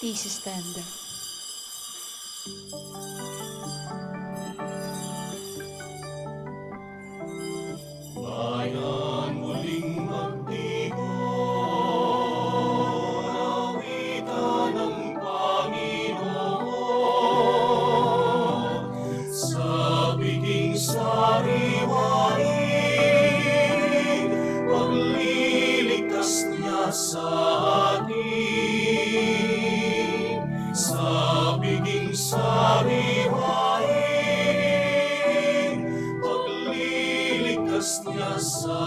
Please stand. Bayan muling magtigon, awitan ng Panginoon. Sa biging sariwain, pagliligtas niya sa atin. Sa biging sariwain, pagliligtas niya sa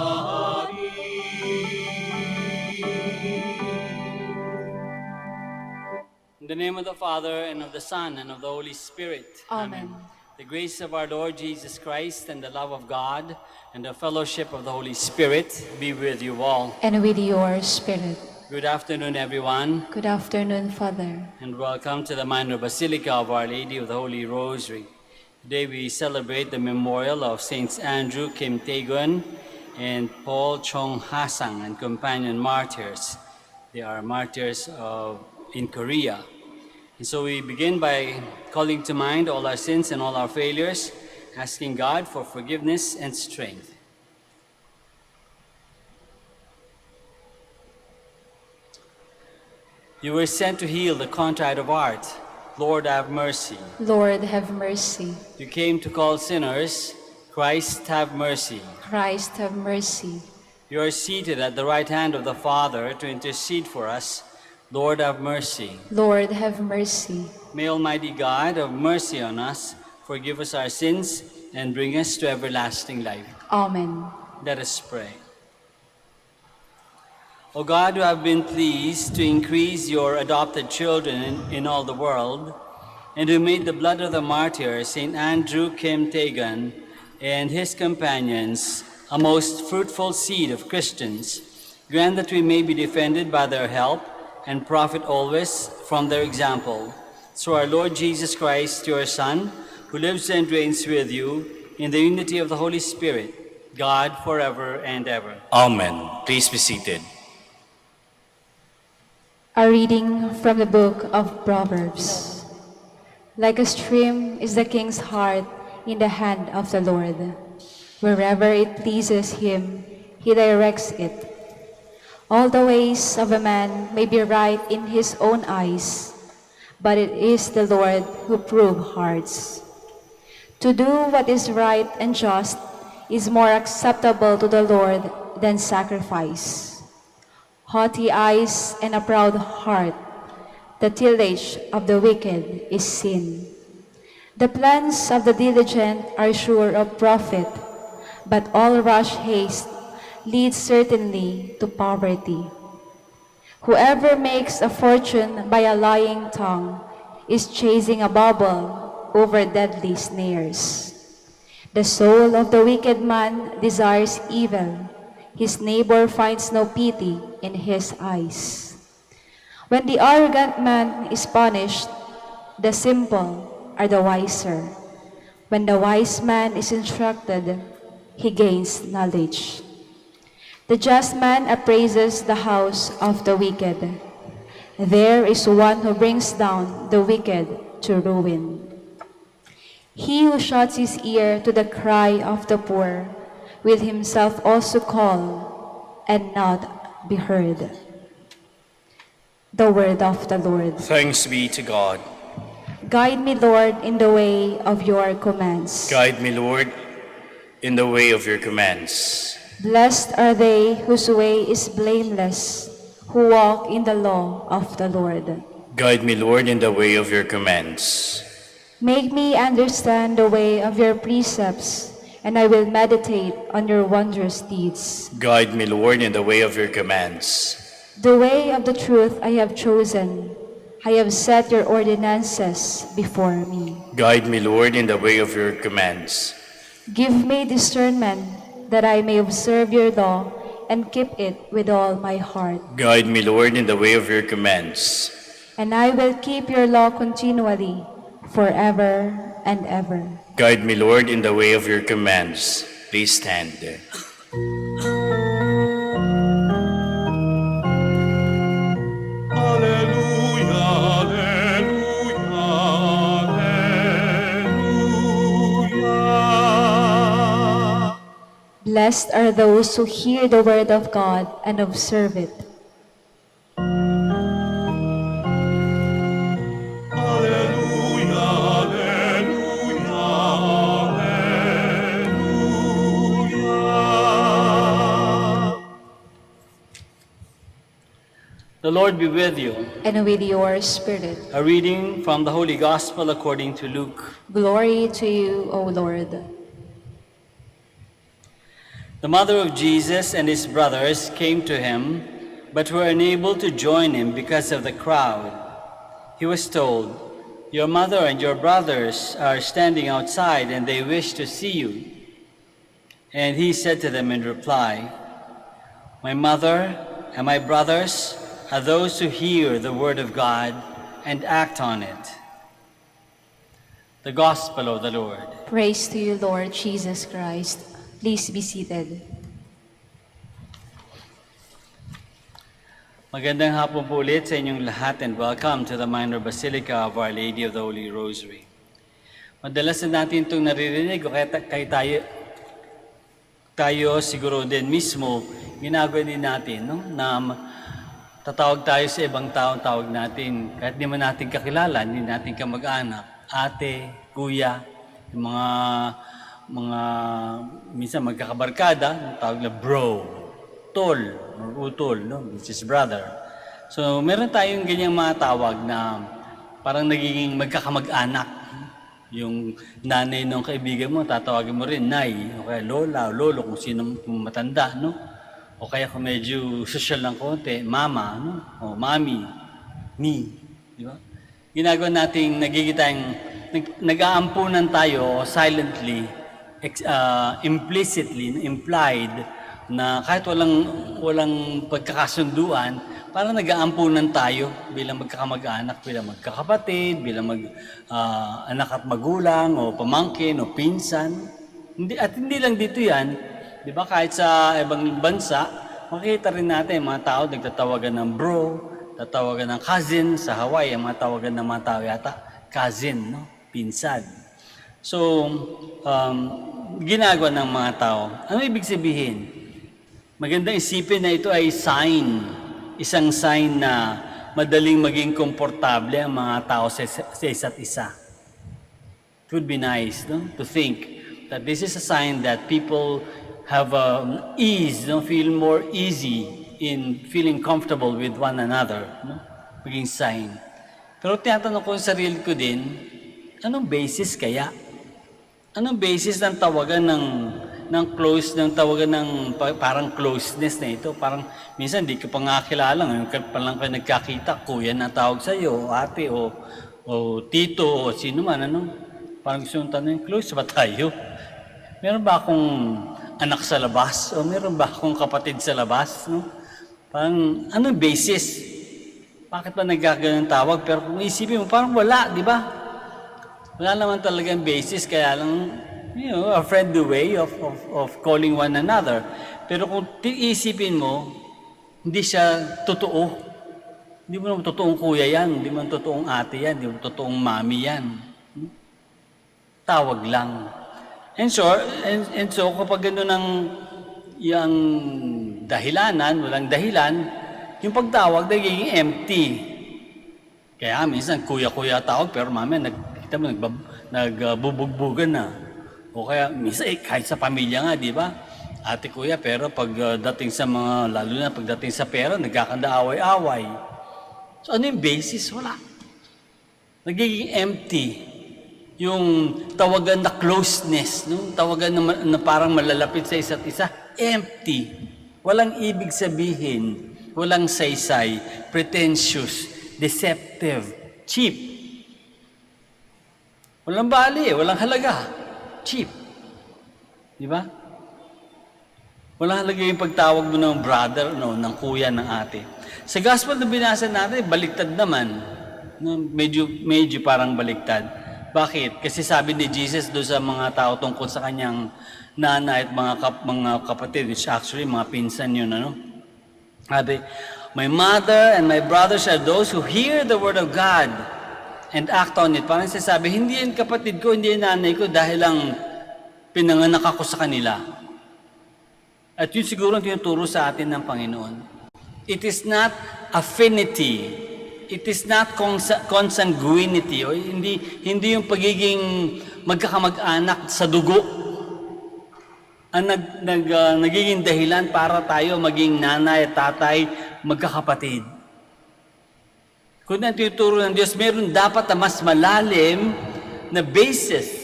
In the name of the Father, and of the Son, and of the Holy Spirit. Amen. The grace of our Lord Jesus Christ, and the love of God, and the fellowship of the Holy Spirit be with you all. And with your spirit. Good afternoon, everyone, Good afternoon, Father. and welcome to the Minor Basilica of Our Lady of the Holy Rosary. Today we celebrate the memorial of Saints Andrew Kim Tae-gån and Paul Chong Hasang and companion martyrs. They are martyrs in Korea. And so we begin by calling to mind all our sins and all our failures, asking God for forgiveness and strength. You were sent to heal the contrite of heart. Lord, have mercy. Lord, have mercy. You came to call sinners. Christ, have mercy. Christ, have mercy. You are seated at the right hand of the Father to intercede for us. Lord, have mercy. Lord, have mercy. May Almighty God have mercy on us, forgive us our sins, and bring us to everlasting life. Amen. Let us pray. O God, who have been pleased to increase your adopted children in all the world, and who made the blood of the martyr, St. Andrew Kim Tae-gån, and his companions a most fruitful seed of Christians, grant that we may be defended by their help and profit always from their example. Through our Lord Jesus Christ, your Son, who lives and reigns with you in the unity of the Holy Spirit, God forever and ever. Amen. Please be seated. A reading from the book of Proverbs. Like a stream is the king's heart in the hand of the Lord. Wherever it pleases him, he directs it. All the ways of a man may be right in his own eyes, but it is the Lord who proves hearts. To do what is right and just is more acceptable to the Lord than sacrifice. Haughty eyes and a proud heart, the tillage of the wicked is sin. The plans of the diligent are sure of profit, but all rash haste leads certainly to poverty. Whoever makes a fortune by a lying tongue is chasing a bubble over deadly snares. The soul of the wicked man desires evil. His neighbor finds no pity in his eyes. When the arrogant man is punished, the simple are the wiser. When the wise man is instructed, he gains knowledge. The just man appraises the house of the wicked. There is one who brings down the wicked to ruin. He who shuts his ear to the cry of the poor will himself also call and not be heard. The word of the Lord. Thanks be to God. Guide me, Lord, in the way of your commands. Guide me, Lord, in the way of your commands. Blessed are they whose way is blameless, who walk in the law of the Lord. Guide me, Lord, in the way of your commands. Make me understand the way of your precepts, and I will meditate on your wondrous deeds. Guide me, Lord, in the way of your commands. The way of the truth I have chosen. I have set your ordinances before me. Guide me, Lord, in the way of your commands. Give me discernment, that I may observe your law and keep it with all my heart. Guide me, Lord, in the way of your commands. And I will keep your law continually, forever and ever. Guide me, Lord, in the way of your commands. Please stand. Alleluia, Blessed are those who hear the word of God and observe it. The Lord be with you. And with your spirit. A reading from the Holy Gospel according to Luke. Glory to you, O Lord. The mother of Jesus and his brothers came to him, but were unable to join him because of the crowd. He was told, "Your mother and your brothers are standing outside, and they wish to see you." And he said to them in reply, "My mother and my brothers are those who hear the word of God and act on it." The Gospel of the Lord. Praise to you, Lord Jesus Christ. Please be seated. Magandang hapon po ulit sa inyong lahat and welcome to the Minor Basilica of Our Lady of the Holy Rosary. Madalas na natin itong naririnig o kaya tayo siguro din mismo ginagawa din natin, no? Na tatawag tayo sa ibang tao, tawag natin, kahit di man natin kakilala, hindi natin kamag-anak, ate, kuya, yung mga minsan magkakabarkada, tawag na bro, tol, or utol, no? Which is brother. So, meron tayong ganyang mga tawag na parang nagiging magkakamag-anak. Yung nanay ng kaibigan mo, tatawagin mo rin, nay, o kaya lola, o lolo, kung sino kung matanda, no? O kaya kung medyo social ng konti, mama, no? O mami, me, di ba? Ginagawa natin, nag-aampunan tayo silently, implicitly, implied, na kahit walang pagkakasunduan, parang nag-aampunan tayo bilang magkakamag-anak, bilang magkakapatid, bilang anak at magulang, o pamangkin, o pinsan. Hindi lang dito yan. Di ba, kahit sa ibang bansa, makikita rin natin mga tao nagtatawagan ng bro, tatawagan ng cousin. Sa Hawaii, ang mga tawagan ng mga tao yata, cousin, no? Pinsan. So, ginagawa ng mga tao. Ano ibig sabihin? Magandang isipin na ito ay sign. Isang sign na madaling maging komportable ang mga tao sa isa't isa. It would be nice, no? To think that this is a sign that people have ease, no? Feel more easy in feeling comfortable with one another, no? Maging sign. Pero tinatanong ko yung sarili ko din, anong basis kaya? Anong basis ng tawagan ng close, ng tawagan ng parang closeness na ito? Parang minsan di ka pa nga kilala, ngayon pa lang kayo nagkakita, kuya na tawag sa iyo, ate, o tito, o sino man, ano? Parang gusto mong tanong, close ba tayo? Meron ba akong anak sa labas? O meron ba akong kapatid sa labas? No? Parang, anong basis? Bakit ba nagkaganon tawag? Pero kung isipin mo, parang wala, di ba? Wala naman talagang basis, kaya lang, a friendly way of calling one another. Pero kung isipin mo, hindi siya totoo. Hindi mo naman totoong kuya yan, hindi mo naman totoong ate yan, hindi mo totoong mami yan. Tawag lang. And so kapag gano'n yung dahilanan, walang dahilan, yung pagtawag nagiging empty. Kaya minsan kuya-kuya tawag, pero mamaya nakita mo nagbubugbugan na. O kaya minsan kahit sa pamilya nga, di ba? Ate kuya, pero pagdating sa lalo na pagdating sa pera, nagkakanda away-away. So ano yung basis? Wala. Nagiging empty. Yung tawagan na closeness, no? Tawagan na parang malalapit sa isa't isa, empty. Walang ibig sabihin, walang saysay, pretentious, deceptive, cheap. Walang bali, walang halaga, cheap. Di ba? Walang halaga yung pagtawag mo ng brother, no, ng kuya, ng ate. Sa gospel na binasa natin, baliktad naman. No? Medyo parang baliktad. Bakit? Kasi sabi ni Jesus doon sa mga tao tungkol sa kanyang nanay at mga kapatid, which actually mga pinsan yun, ano? Sabi, "My mother and my brothers are those who hear the word of God and act on it." Parang sasabi, hindi yan kapatid ko, hindi yan nanay ko dahil lang pinanganak ako sa kanila. At yun siguro ang tinuturo sa atin ng Panginoon. It is not affinity. It is not consanguinity. O hindi yung pagiging magkakamag-anak sa dugo ang nagiging dahilan para tayo maging nanay at tatay, magkakapatid. Kung ang tinuturo ng Diyos, meron dapat na mas malalim na basis.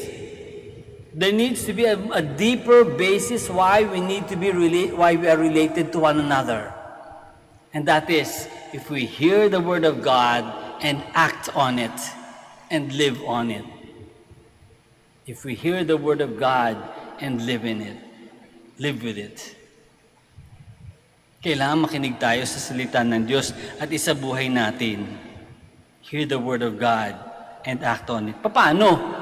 There needs to be a deeper basis why we are related to one another. And that is, if we hear the Word of God and act on it and live on it. If we hear the Word of God and live in it, live with it. Kailangan makinig tayo sa salita ng Diyos at isabuhay natin. Hear the Word of God and act on it. Paano?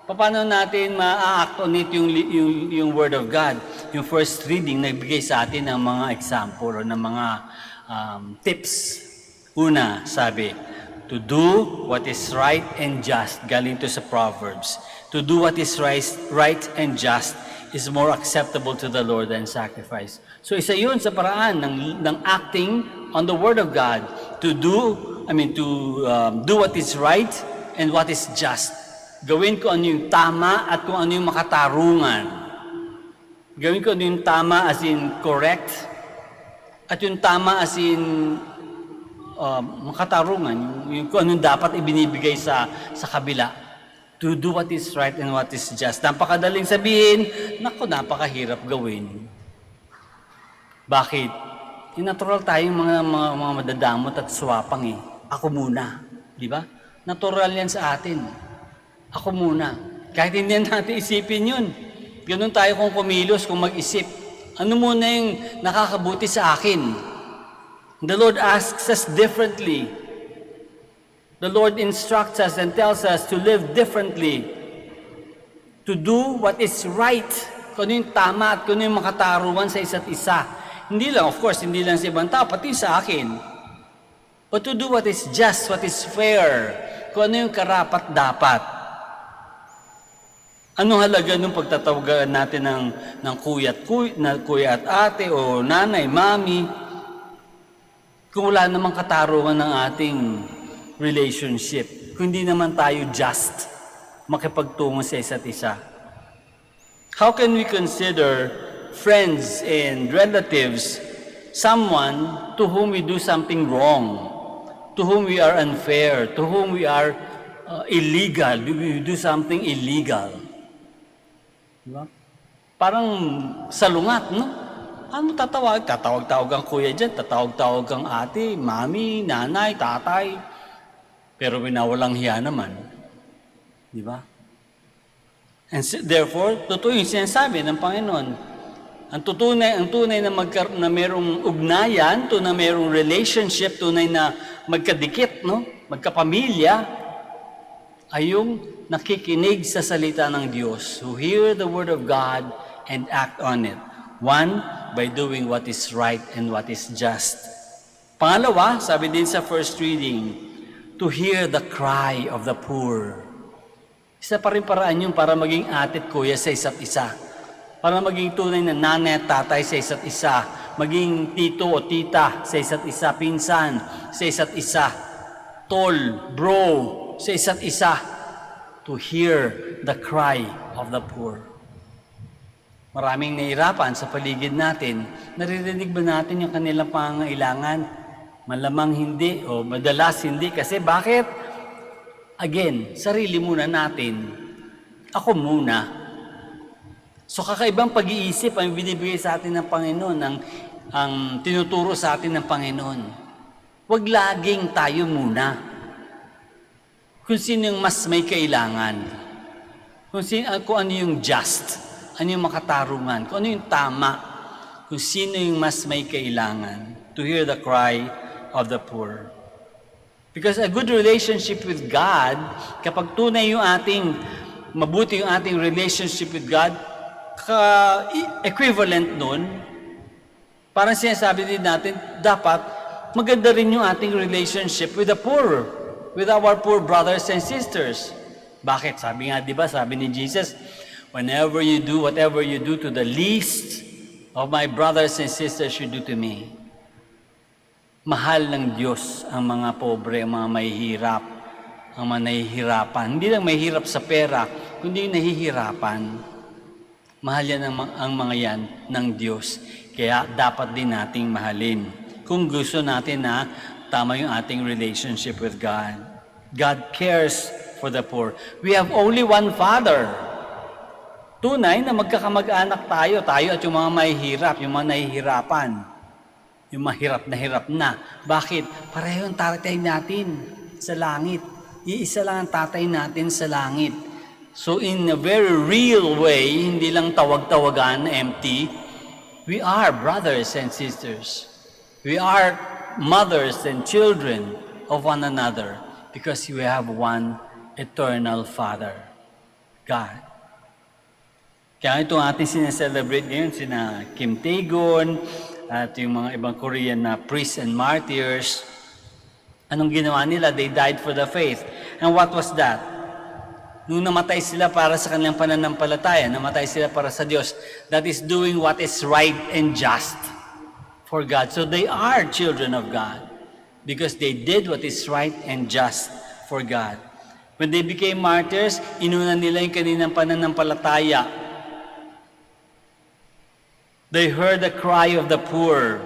Paano natin ma-act on it yung Word of God? Yung first reading, nagbigay sa atin ng mga example o ng mga tips. Una, sabi, to do what is right and just, galing to sa Proverbs. To do what is right and just is more acceptable to the Lord than sacrifice. So isa yun sa paraan ng acting on the Word of God. To do what is right and what is just. Gawin ko ano yung tama at kung ano yung makatarungan. Gawin ko ano yung tama as in correct at yung tama as in makatarungan. Yung kung anong dapat ibinibigay sa kabila. To do what is right and what is just. Napakadaling sabihin, napakahirap gawin. Bakit? Natural tayong mga madadamot at swapang eh. Ako muna. Di ba? Natural yan sa atin. Ako muna. Kahit hindi natin isipin yun. Ganun tayo kung kumilos, kung mag-isip. Ano muna yung nakakabuti sa akin? The Lord asks us differently. The Lord instructs us and tells us to live differently. To do what is right. Kung ano yung tama at kung ano yung makatarungan sa isa't isa. Hindi lang, of course, hindi lang sa ibang tao, pati sa akin. But to do what is just, what is fair. Kung ano yung karapat-dapat. Ano halaga nung pagtatawagan natin ng kuya at ate o nanay, mami, kung wala namang katarungan ng ating relationship, kung hindi naman tayo just makipagtungo sa isa't isa. How can we consider friends and relatives someone to whom we do something wrong, to whom we are unfair, to whom we are illegal, we do something illegal? Diba? Parang salungat, no? Ano tatawag? Tatawag-tawag ang kuya dyan, tatawag-tawag ang ate, mami, nanay, tatay. Pero winawalang hiya naman. Di ba? And therefore, totoo yung sinasabi ng Panginoon. Ang tunay na mayroong ugnayan, tunay na mayroong relationship, tunay na magkadikit, no? Magkapamilya, ay yung nakikinig sa salita ng Diyos, who hear the Word of God and act on it. One, by doing what is right and what is just. Pangalawa, sabi din sa first reading, to hear the cry of the poor. Isa pa rin paraan yung para maging ate at kuya sa isa't isa. Para maging tunay na nanay at tatay sa isa't isa. Maging tito o tita sa isa't isa. Pinsan sa isa't isa. Tol, bro sa isa't isa. To hear the cry of the poor. Maraming nahihirapan sa paligid natin. Naririnig ba natin yung kanilang pangangailangan? Malamang hindi o madalas hindi. Kasi bakit? Again, sarili muna natin. Ako muna. So kakaibang pag-iisip ang binibigay sa atin ng Panginoon, ang tinuturo sa atin ng Panginoon. Huwag laging tayo muna. Kung sino yung mas may kailangan. Kung ano yung just. Ano yung makatarungan. Kung ano yung tama. Kung sino yung mas may kailangan. To hear the cry of the poor. Because a good relationship with God, kapag tunay yung mabuti yung ating relationship with God, equivalent nun, parang sinasabi din natin, dapat maganda rin yung ating relationship with the poor. With our poor brothers and sisters. Bakit? Sabi nga, di ba? Sabi ni Jesus, whatever you do to the least of my brothers and sisters should do to me. Mahal ng Diyos ang mga pobre, ang mga mahihirap, ang mga nahihirapan. Hindi lang mahihirap sa pera, kundi nahihirapan. Mahal yan ang mga yan ng Diyos. Kaya dapat din nating mahalin. Kung gusto natin na tama yung ating relationship with God. God cares for the poor. We have only one Father. Tunay na magkakamag-anak tayo at yung mga mahihirap, yung mga nahihirapan. Yung mahirap na. Bakit? Pareho ang tatay natin sa langit. Iisa lang ang tatay natin sa langit. So in a very real way, hindi lang tawag-tawagan, empty, we are brothers and sisters. We are mothers and children of one another because we have one eternal Father, God. Kaya itong ating sineselebrate ngayon, sina Kim Tae-gån, at yung mga ibang Korean na priests and martyrs, anong ginawa nila? They died for the faith. And what was that? Nung namatay sila para sa kanilang pananampalataya, namatay sila para sa Diyos, that is doing what is right and just for God. So they are children of God because they did what is right and just for God. When they became martyrs, inuna nila yung kanilang pananampalataya. They heard the cry of the poor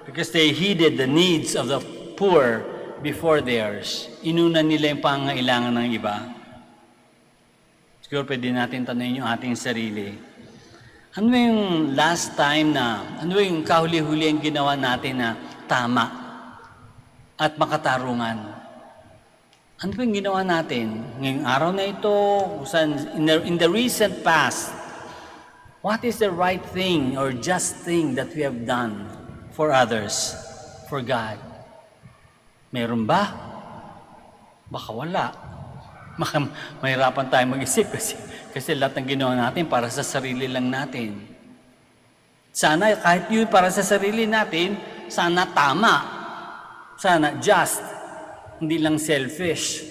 because they heeded the needs of the poor before theirs. Inuna nila yung pangangailangan ng iba. Siguro pwede natin tanungin yung ating sarili. Ano yung last time ano yung kahuli-huli ang ginawa natin na tama at makatarungan? Ano yung ginawa natin ngayong araw na ito, in the recent past? What is the right thing or just thing that we have done for others, for God? Meron ba? Baka wala. Mahirapan tayo mag-isip kasi lahat ng ginawa natin para sa sarili lang natin. Sana kahit yun para sa sarili natin, sana tama. Sana just. Hindi lang selfish.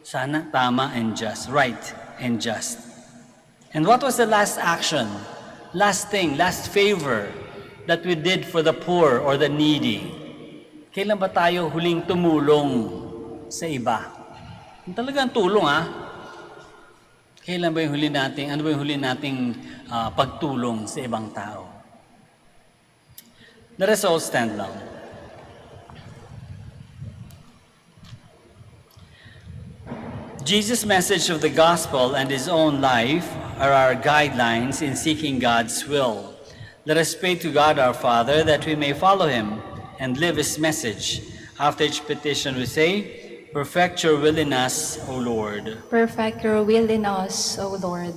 Sana tama and just. Right and just. And what was the last action, last thing, last favor that we did for the poor or the needy? Kailan ba tayo huling tumulong sa iba? Talagang tulong Kailan ba yung huli nating, ano ba yung huli nating pagtulong sa ibang tao? Let us all stand now. Jesus' message of the gospel and his own life are our guidelines in seeking God's will. Let us pray to God our Father that we may follow him and live his message. After each petition we say, perfect your will in us, O Lord. Perfect your will in us, O Lord,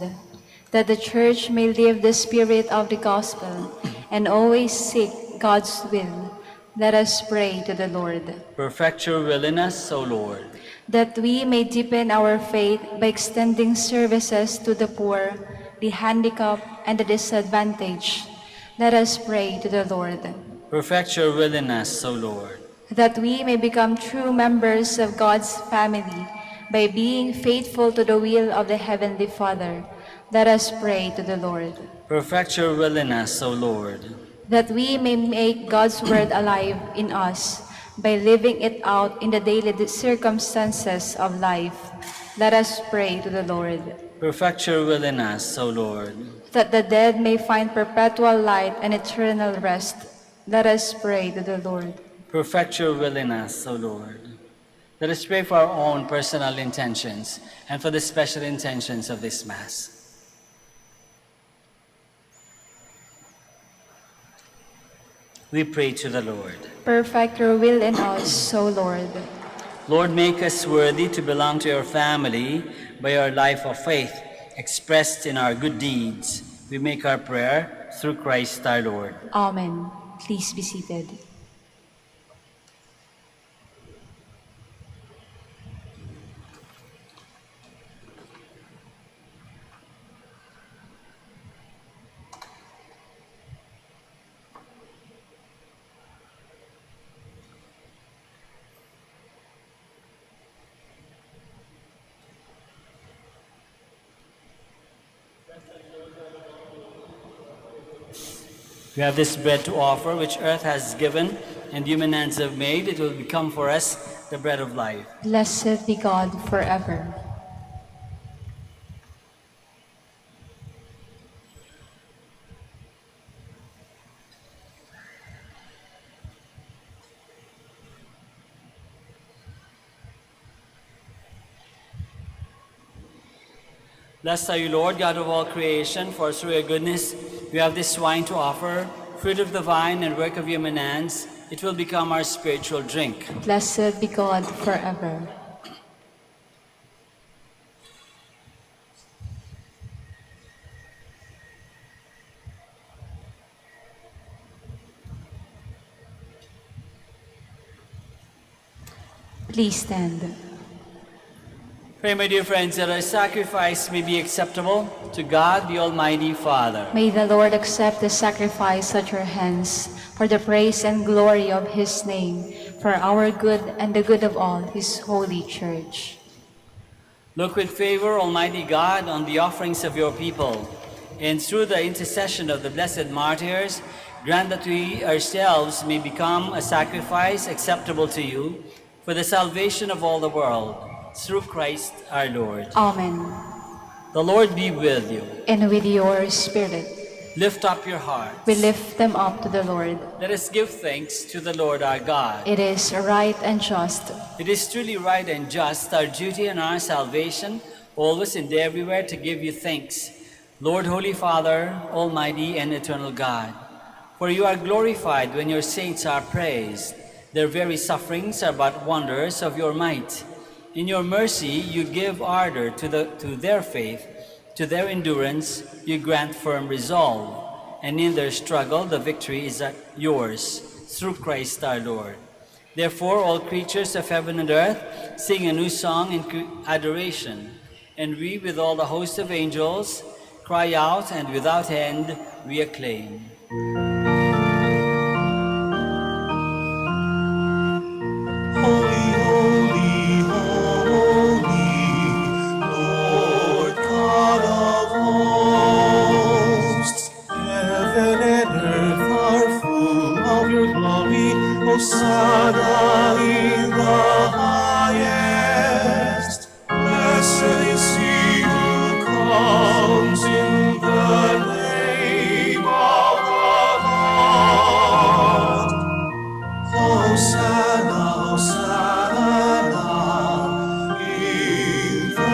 that the Church may live the spirit of the gospel and always seek God's will. Let us pray to the Lord. Perfect your will in us, O Lord. That we may deepen our faith by extending services to the poor, the handicapped, and the disadvantaged. Let us pray to the Lord. Perfect your will in us, O Lord. That we may become true members of God's family by being faithful to the will of the Heavenly Father. Let us pray to the Lord. Perfect your will in us, O Lord. That we may make God's word alive in us by living it out in the daily circumstances of life. Let us pray to the Lord. Perfect your will in us, O Lord. That the dead may find perpetual light and eternal rest. Let us pray to the Lord. Perfect your will in us, O Lord. Let us pray for our own personal intentions and for the special intentions of this Mass. We pray to the Lord. Perfect your will in us, O Lord. Lord, make us worthy to belong to your family by our life of faith, expressed in our good deeds. We make our prayer through Christ our Lord. Amen. Please be seated. We have this bread to offer, which earth has given and human hands have made. It will become for us the bread of life. Blessed be God forever. Blessed are you, Lord, God of all creation, for through your goodness we have this wine to offer, fruit of the vine and work of human hands. It will become our spiritual drink. Blessed be God forever. Please stand. Pray, my dear friends, that our sacrifice may be acceptable to God, the Almighty Father. May the Lord accept the sacrifice at your hands for the praise and glory of his name, for our good and the good of all his holy church. Look with favor, Almighty God, on the offerings of your people, and through the intercession of the blessed martyrs, grant that we ourselves may become a sacrifice acceptable to you for the salvation of all the world. Through Christ our Lord. Amen. The Lord be with you. And with your spirit. Lift up your hearts. We lift them up to the Lord. Let us give thanks to the Lord our God. It is right and just. It is truly right and just, our duty and our salvation, always and everywhere to give you thanks, Lord, Holy Father, Almighty and eternal God. For you are glorified when your saints are praised. Their very sufferings are but wonders of your might. In your mercy, you give ardor to their faith, to their endurance, you grant firm resolve, and in their struggle, the victory is yours, through Christ our Lord. Therefore, all creatures of heaven and earth sing a new song in adoration, and we, with all the host of angels, cry out, and without end we acclaim. Hosanna in the highest. Blessed is he who comes in the name of the Lord. Hosanna, Hosanna in the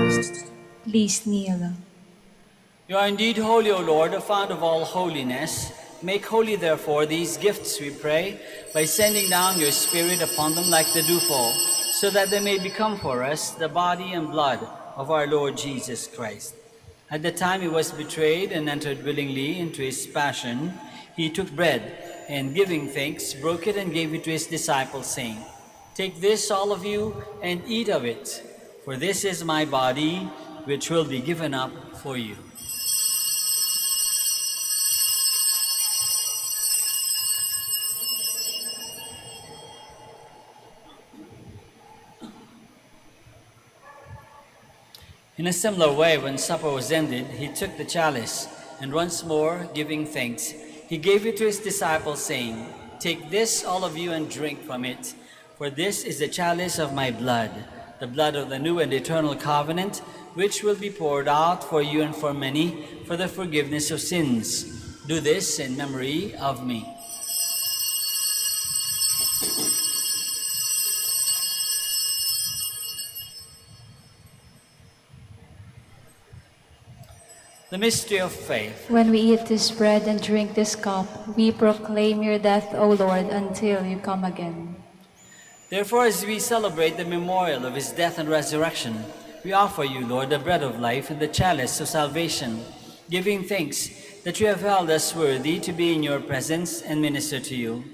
highest. Please kneel. You are indeed holy, O Lord, the fount of all holiness. Make holy, therefore, these gifts, we pray, by sending down your Spirit upon them like the dewfall, so that they may become for us the body and blood of our Lord Jesus Christ. At the time he was betrayed and entered willingly into his passion, he took bread, and giving thanks, broke it and gave it to his disciples, saying, "Take this, all of you, and eat of it, for this is my body, which will be given up for you." In a similar way, when supper was ended, he took the chalice, and once more, giving thanks, he gave it to his disciples, saying, "Take this, all of you, and drink from it, for this is the chalice of my blood, the blood of the new and eternal covenant, which will be poured out for you and for many for the forgiveness of sins. Do this in memory of me." The mystery of faith. When we eat this bread and drink this cup, we proclaim your death, O Lord, until you come again. Therefore, as we celebrate the memorial of his death and resurrection, we offer you, Lord, the bread of life and the chalice of salvation, giving thanks that you have held us worthy to be in your presence and minister to you.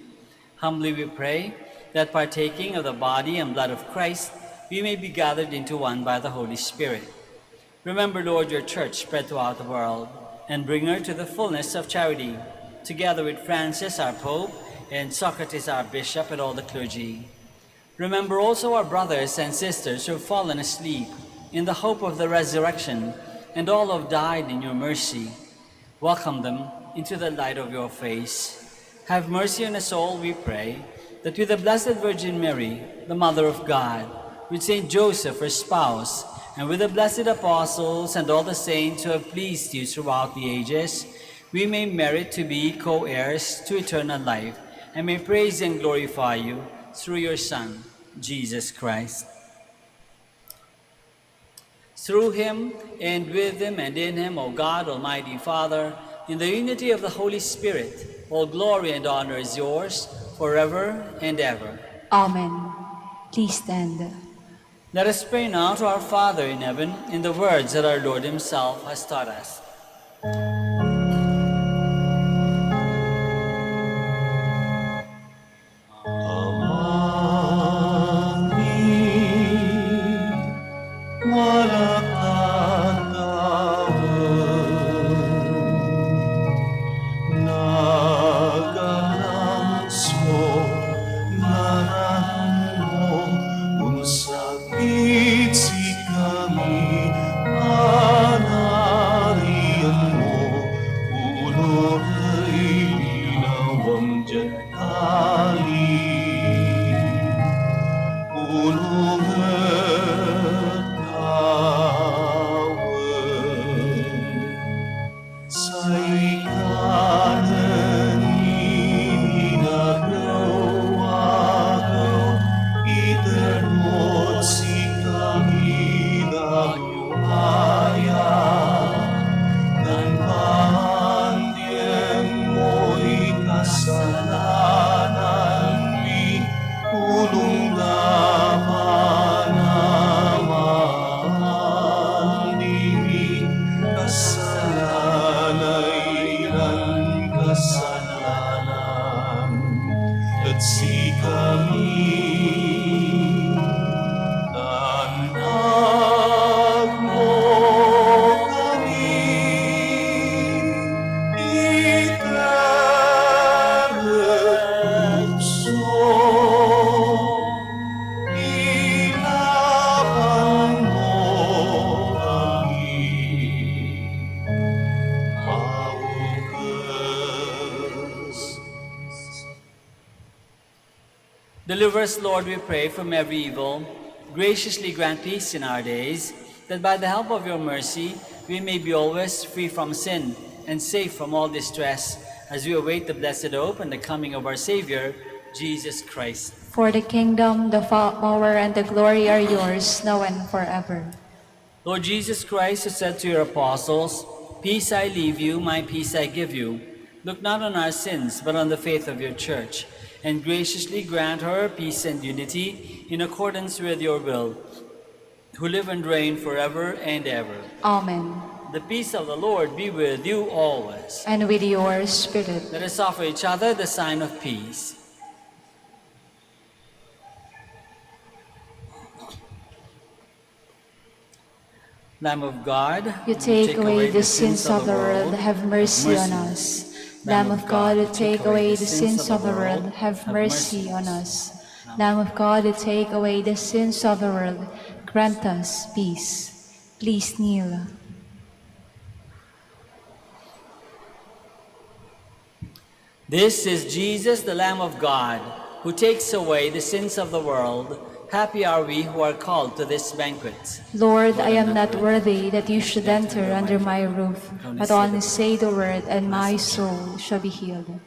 Humbly we pray that partaking of the body and blood of Christ, we may be gathered into one by the Holy Spirit. Remember, Lord, your church spread throughout the world, and bring her to the fullness of charity, together with Francis, our Pope, and Socrates, our Bishop, and all the clergy. Remember also our brothers and sisters who have fallen asleep in the hope of the resurrection, and all have died in your mercy. Welcome them into the light of your face. Have mercy on us all, we pray, that with the Blessed Virgin Mary, the Mother of God, with Saint Joseph, her spouse, and with the blessed apostles and all the saints who have pleased you throughout the ages, we may merit to be co-heirs to eternal life, and may praise and glorify you through your Son, Jesus Christ. Through him, and with him, and in him, O God, Almighty Father, in the unity of the Holy Spirit, all glory and honor is yours, forever and ever. Amen. Please stand. Let us pray now to our Father in heaven in the words that our Lord himself has taught us. Deliver us, Lord, we pray, from every evil. Graciously grant peace in our days, that by the help of your mercy we may be always free from sin and safe from all distress, as we await the blessed hope and the coming of our Savior, Jesus Christ. For the kingdom, the power, and the glory are yours, now and forever. Lord Jesus Christ, who said to your apostles, "Peace I leave you, my peace I give you," look not on our sins, but on the faith of your church, and graciously grant her peace and unity in accordance with your will, who live and reign forever and ever. Amen. The peace of the Lord be with you always. And with your spirit. Let us offer each other the sign of peace. Lamb of God, You take away the sins of the world, have mercy on us. Lamb of God, who take away the sins of the world, have mercy on us. Lamb of God, who take away the sins of the world, grant us peace. Please kneel. This is Jesus, the Lamb of God, who takes away the sins of the world. Happy are we who are called to this banquet. Lord, I am not worthy that you should enter under my roof, but only say the word, and my soul shall be healed.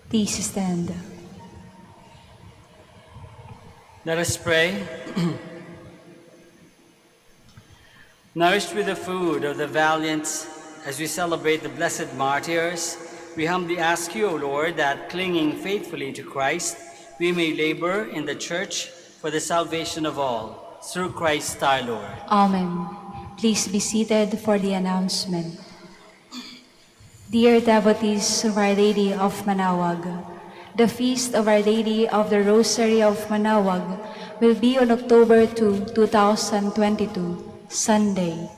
Please stand. Let us pray. Nourished with the food of the valiant as we celebrate the blessed martyrs, we humbly ask you, O Lord, that clinging faithfully to Christ, we may labor in the Church for the salvation of all, through Christ our Lord. Amen. Please be seated for the announcement. Dear devotees of Our Lady of Manaoag, the feast of Our Lady of the Rosary of Manaoag will be on October 2, 2022, Sunday.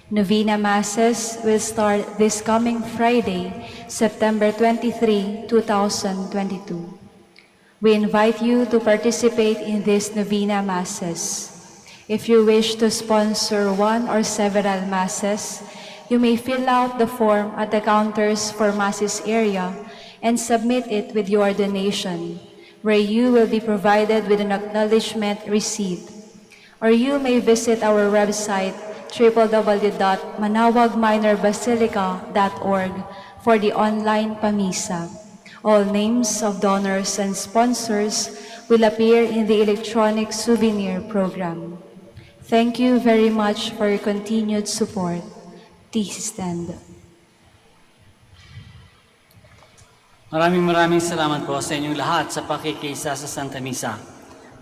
Novena Masses will start this coming Friday, September 23, 2022. We invite you to participate in these Novena Masses. If you wish to sponsor one or several Masses, you may fill out the form at the counters for Masses area and submit it with your donation, where you will be provided with an acknowledgement receipt. Or you may visit our website www.manaoagminorbasilica.org for the online pamisa. All names of donors and sponsors will appear in the electronic souvenir program. Thank you very much for your continued support. Please stand. Maraming salamat po sa inyong lahat sa pakikisa sa Santa Misa.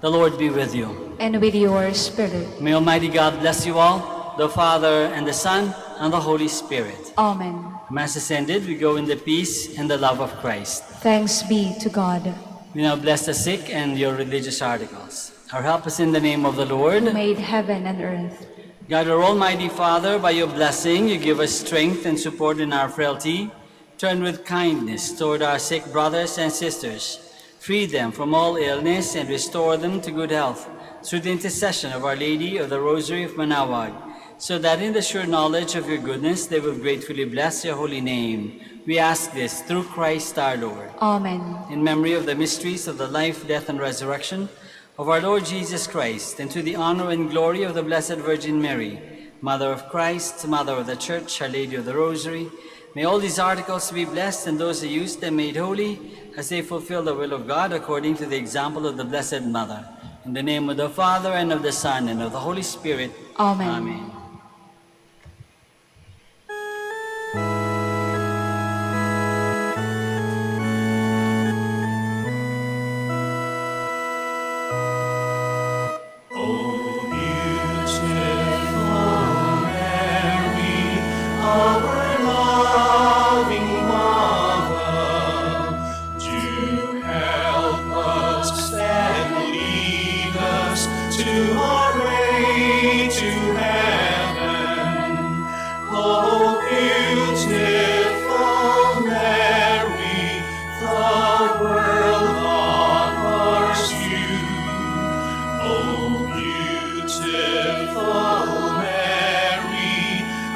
The Lord be with you. And with your spirit. May Almighty God bless you all, the Father and the Son and the Holy Spirit. Amen. Mass is ended. We go in the peace and the love of Christ. Thanks be to God. We now bless the sick and your religious articles. Our help is in the name of the Lord, Who made heaven and earth. God, our Almighty Father, by your blessing, you give us strength and support in our frailty. Turn with kindness toward our sick brothers and sisters. Free them from all illness and restore them to good health through the intercession of Our Lady of the Rosary of Manaoag, so that in the sure knowledge of your goodness they will gratefully bless your holy name. We ask this through Christ our Lord. Amen. In memory of the mysteries of the life, death, and resurrection of our Lord Jesus Christ, and to the honor and glory of the Blessed Virgin Mary, Mother of Christ, Mother of the Church, Our Lady of the Rosary, may all these articles be blessed and those who use them made holy as they fulfill the will of God according to the example of the Blessed Mother. In the name of the Father, and of the Son, and of the Holy Spirit. Amen. Amen.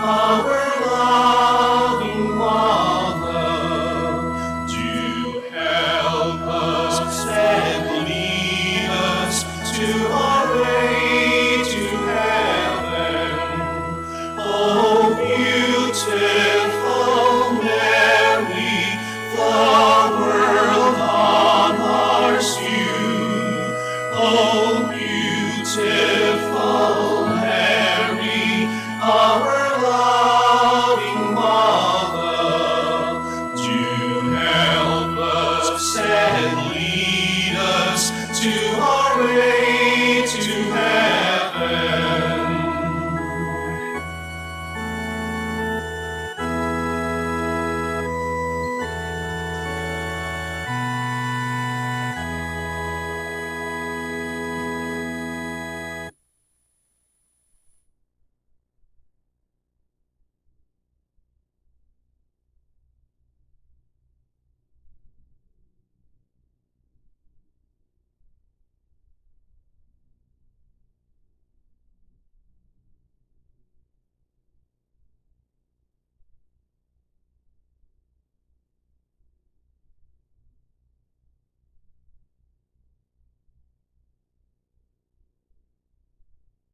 Our